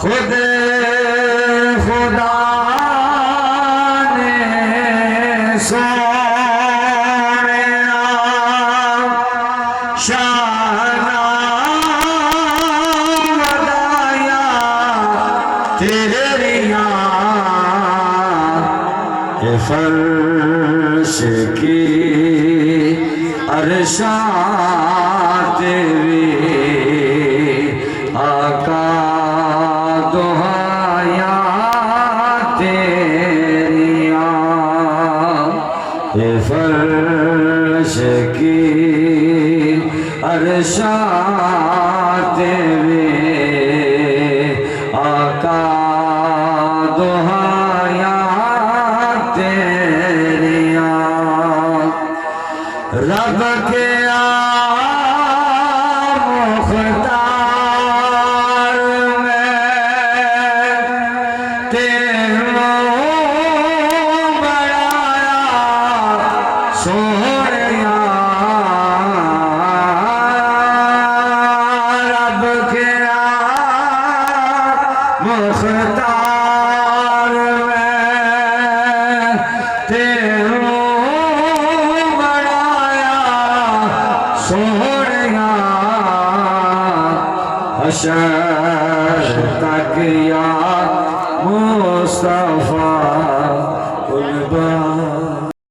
خود خدا نے سوڑیا شانہ ودایا تیریا یہ فرش کی عرشاں تیری آقا دہایا تیریا یہ فرش کی عرشاں تیری آقا دہایا تیریا رب کے مختار میں تیروں بڑھایا سوڑیا رب کے مختار میں تیروں سوڑیا حشر تک یا مصطفیٰ